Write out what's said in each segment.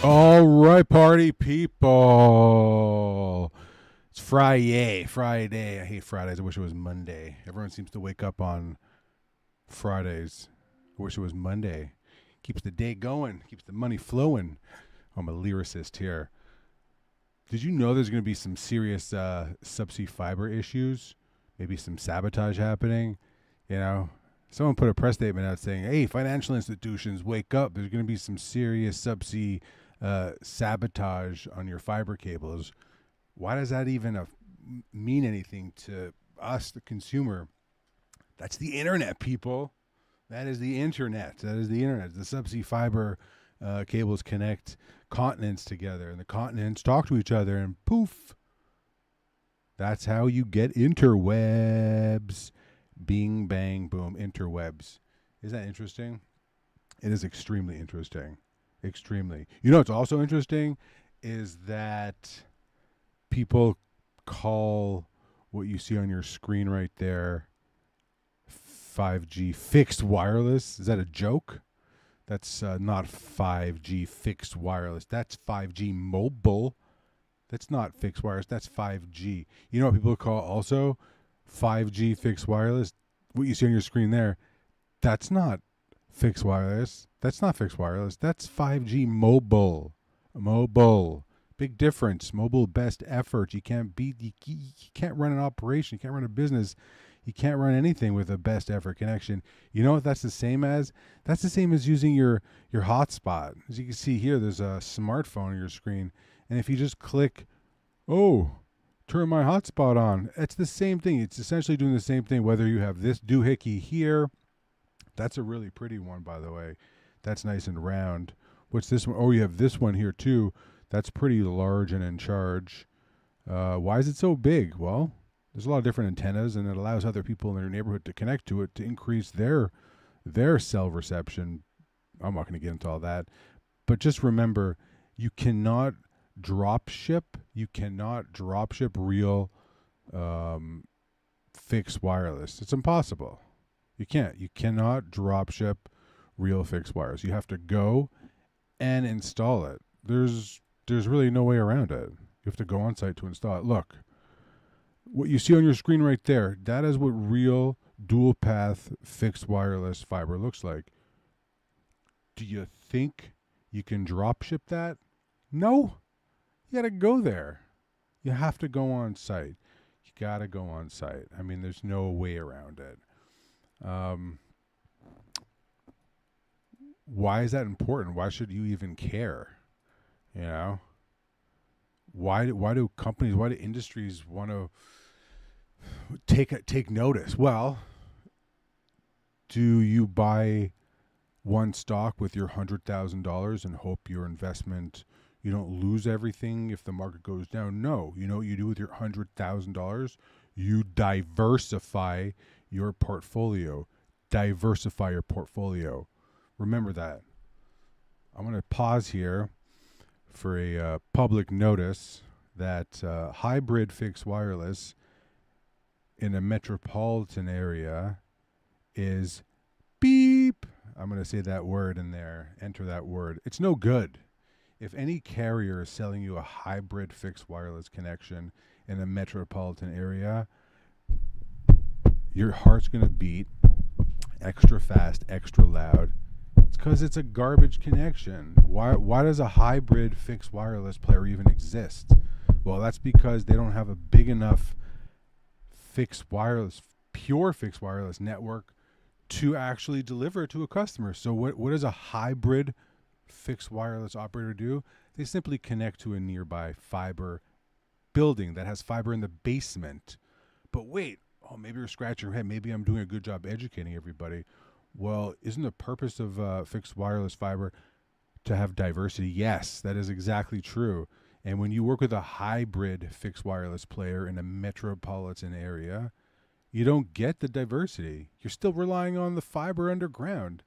All right, party people. It's Friday. Friday. I hate Fridays. I wish it was Monday. Everyone seems to wake up on Fridays. I wish it was Monday. Keeps the day going, keeps the money flowing. I'm a lyricist here. Did you know there's going to be some serious subsea fiber issues? Maybe some sabotage happening? You know, someone put a press statement out saying, hey, financial institutions, wake up. There's going to be some serious subsea sabotage on your fiber cables. Why does that even mean anything to us, the consumer? That's the internet, people. That is the internet. That is the internet. The subsea fiber cables connect continents together, and the continents talk to each other, and poof. That's how you get interwebs. Bing, bang, boom, interwebs. Isn't that interesting? It is extremely interesting. Extremely. You know what's also interesting is that people call what you see on your screen right there 5G fixed wireless. Is that a joke? That's not 5G fixed wireless. That's 5G mobile. That's not fixed wireless. That's 5G. You know what people call also 5G fixed wireless? What you see on your screen there, that's not fixed wireless. That's not fixed wireless. That's 5G mobile. Mobile. Big difference. Mobile best effort. You can't beat. You can't run an operation. You can't run a business. You can't run anything with a best effort connection. You know what that's the same as? That's the same as using your hotspot. As you can see here, there's a smartphone on your screen, and if you just click, oh, turn my hotspot on, it's the same thing. It's essentially doing the same thing. Whether you have this doohickey here, that's a really pretty one, by the way. That's nice and round. What's this one? Oh, you have this one here too. That's pretty large and in charge. Why is it so big? Well, there's a lot of different antennas, and it allows other people in their neighborhood to connect to it to increase their cell reception. I'm not going to get into all that, but just remember, you cannot drop ship. You cannot drop ship real fixed wireless. It's impossible. You can't. You cannot drop ship real fixed wires. You have to go and install it. There's really no way around it. You have to go on site to install it. Look, what you see on your screen right there, that is what real dual path fixed wireless fiber looks like. Do you think you can drop ship that? No. You got to go there. You have to go on site. You got to go on site. I mean, there's no way around it. Why is that important? Why should you even care? You know, why do companies, why do industries want to take notice? Well, do you buy one stock with your $100,000 and hope your investment, you don't lose everything if the market goes down? No. You know what you do with your $100,000? You diversify your portfolio. Diversify your portfolio. Remember that. I'm going to pause here for a public notice that hybrid fixed wireless in a metropolitan area is beep. I'm going to say that word in there. Enter that word. It's no good. If any carrier is selling you a hybrid fixed wireless connection in a metropolitan area, your heart's going to beat extra fast, extra loud. It's because it's a garbage connection. Why does a hybrid fixed wireless player even exist? Well, that's because they don't have a big enough fixed wireless, pure fixed wireless network to actually deliver to a customer. So what does a hybrid fixed wireless operator do? They simply connect to a nearby fiber building that has fiber in the basement. But wait, maybe you're scratching your head. Maybe I'm doing a good job educating everybody. Well, isn't the purpose of fixed wireless fiber to have diversity? Yes, that is exactly true. And when you work with a hybrid fixed wireless player in a metropolitan area, you don't get the diversity. You're still relying on the fiber underground.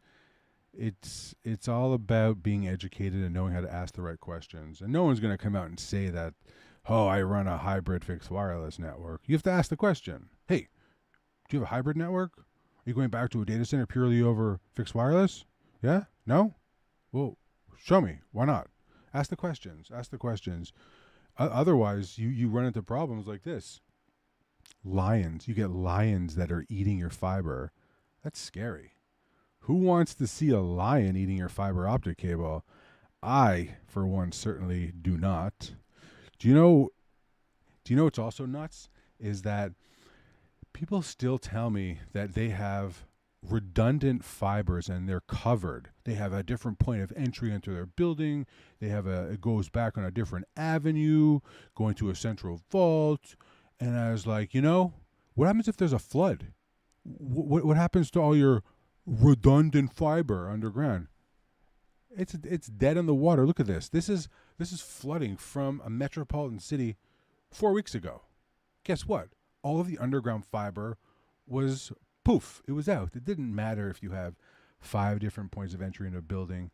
It's all about being educated and knowing how to ask the right questions. And no one's going to come out and say that, oh, I run a hybrid fixed wireless network. You have to ask the question. Hey, do you have a hybrid network? Are you going back to a data center purely over fixed wireless? Yeah? No? Well, show me. Why not? Ask the questions. Ask the questions. Otherwise, you run into problems like this. Lions. You get lions that are eating your fiber. That's scary. Who wants to see a lion eating your fiber optic cable? I, for one, certainly do not. Do you know? Do you know what's also nuts? Is that people still tell me that they have redundant fibers and they're covered. They have a different point of entry into their building. It goes back on a different avenue, going to a central vault. And I was like, what happens if there's a flood? What happens to all your redundant fiber underground? It's dead in the water. Look at this. This is flooding from a metropolitan city 4 weeks ago. Guess what? All of the underground fiber was poof. It was out. It didn't matter if you have 5 different points of entry in a building,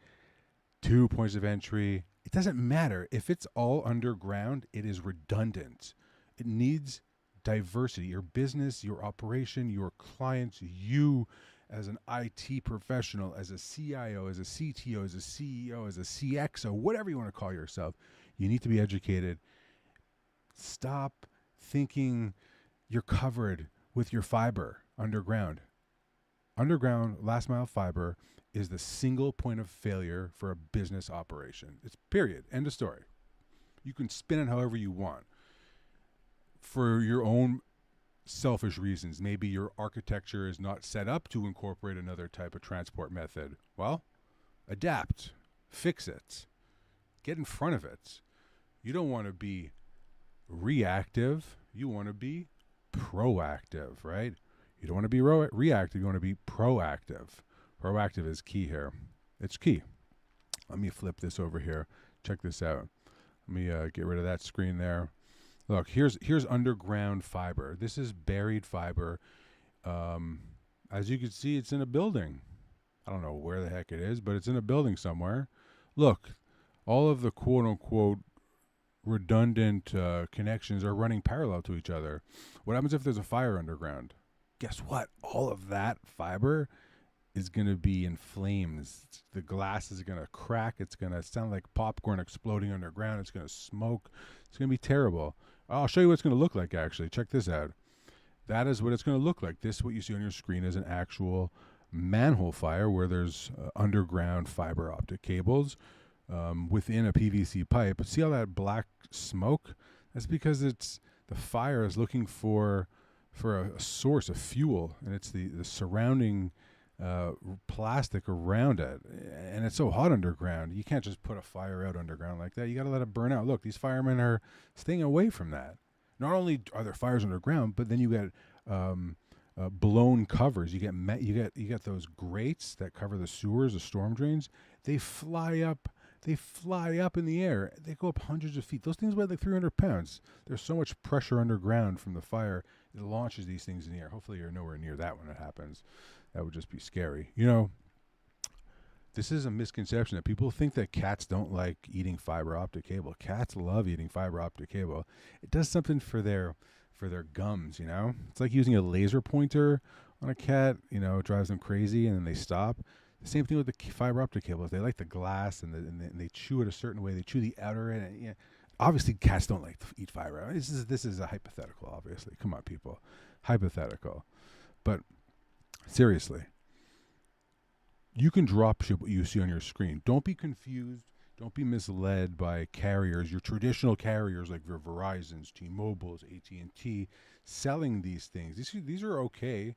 2 points of entry. It doesn't matter. If it's all underground, it is redundant. It needs diversity. Your business, your operation, your clients, you as an IT professional, as a CIO, as a CTO, as a CEO, as a CXO, whatever you want to call yourself, you need to be educated. Stop thinking you're covered with your fiber underground. Underground last mile fiber is the single point of failure for a business operation. It's period. End of story. You can spin it however you want. For your own selfish reasons, maybe your architecture is not set up to incorporate another type of transport method. Well, adapt, fix it, get in front of it. You don't want to be reactive. You want to be proactive, right? You don't want to be reactive. You want to be proactive. Proactive is key here. It's key. Let me flip this over here. Check this out. Let me get rid of that screen there. Look, here's underground fiber. This is buried fiber. As you can see, it's in a building. I don't know where the heck it is, but it's in a building somewhere. Look, all of the quote-unquote redundant connections are running parallel to each other. What happens if there's a fire underground? Guess what? All of that fiber is going to be in flames. The glass is going to crack. It's going to sound like popcorn exploding underground. It's going to smoke. It's going to be terrible. I'll show you what it's going to look like, actually. Check this out. That is what it's going to look like. This, what you see on your screen, is an actual manhole fire where there's underground fiber optic cables within a PVC pipe. But see all that black smoke? That's because the fire is looking for a source of fuel, and it's the surrounding plastic around it. And it's so hot underground, you can't just put a fire out underground like that. You got to let it burn out. Look, these firemen are staying away from that. Not only are there fires underground, but then you get blown covers. You get those grates that cover the sewers, the storm drains. They fly up in the air. They go up hundreds of feet. Those things weigh like 300 pounds. There's so much pressure underground from the fire. It launches these things in the air. Hopefully you're nowhere near that when it happens. That would just be scary. This is a misconception that people think that cats don't like eating fiber optic cable. Cats love eating fiber optic cable. It does something for their gums, It's like using a laser pointer on a cat, it drives them crazy and then they stop. The same thing with the fiber optic cables. They like the glass and they chew it a certain way. They chew the outer end. And, obviously, cats don't like to eat fiber. This is a hypothetical, obviously. Come on, people. Hypothetical. But seriously, you can drop ship what you see on your screen. Don't be confused. Don't be misled by carriers, your traditional carriers like your Verizons, T-Mobiles, AT&T, selling these things. These are okay.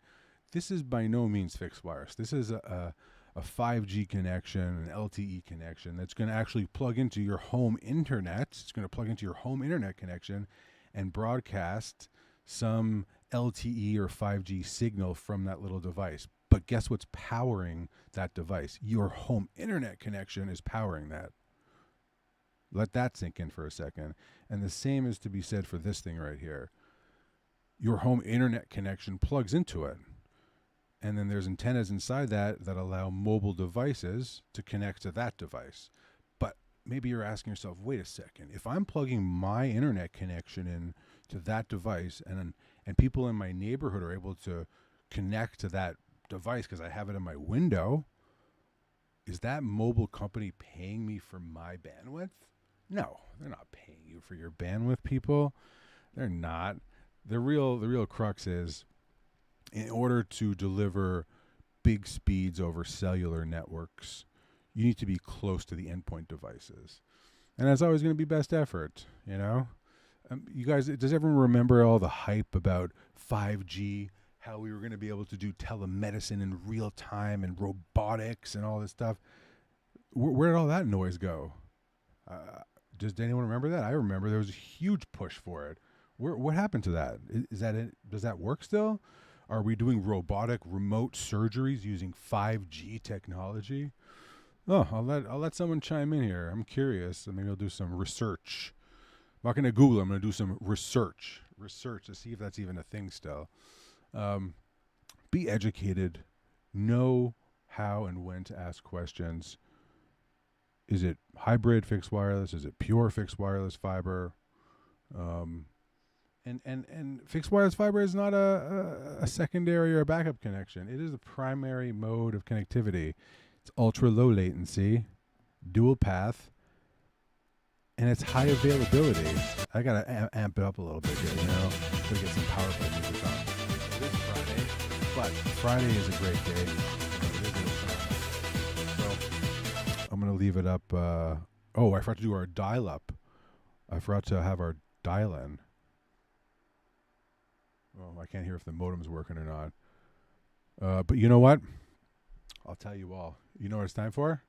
This is by no means fixed wireless. This is a 5G connection, an LTE connection that's going to actually plug into your home internet. It's going to plug into your home internet connection and broadcast some LTE or 5G signal from that little device. But guess what's powering that device? Your home internet connection is powering that. Let that sink in for a second. And the same is to be said for this thing right here. Your home internet connection plugs into it. And then there's antennas inside that allow mobile devices to connect to that device. But maybe you're asking yourself, wait a second. If I'm plugging my internet connection in to that device and people in my neighborhood are able to connect to that device because I have it in my window, is that mobile company paying me for my bandwidth? No, they're not paying you for your bandwidth, people. They're not. The real crux is, in order to deliver big speeds over cellular networks, you need to be close to the endpoint devices. And that's always going to be best effort, you know? You guys, does everyone remember all the hype about 5G, how we were going to be able to do telemedicine in real time and robotics and all this stuff? Where did all that noise go? Does anyone remember that? I remember there was a huge push for it. What happened to that? Is that it? Does that work still? Are we doing robotic remote surgeries using 5G technology? Oh, I'll let someone chime in here. I'm curious. Maybe I'll do some research. I'm not going to Google. I'm going to do some research to see if that's even a thing still. Be educated. Know how and when to ask questions. Is it hybrid fixed wireless? Is it pure fixed wireless fiber? And fixed wireless fiber is not a secondary or a backup connection. It is the primary mode of connectivity. It's ultra low latency, dual path, and it's high availability. I gotta amp it up a little bit here, you know, to get some PowerPoint music on. It is Friday, but Friday is a great day. So I'm gonna leave it up. I forgot to do our dial-up. I forgot to have our dial-in. Oh, I can't hear if the modem's working or not. But you know what? I'll tell you all. You know what it's time for?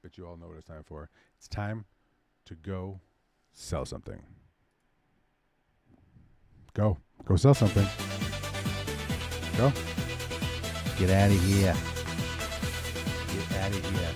Bet you all know what it's time for. It's time to go sell something. Go sell something. Go. Get out of here. Get out of here.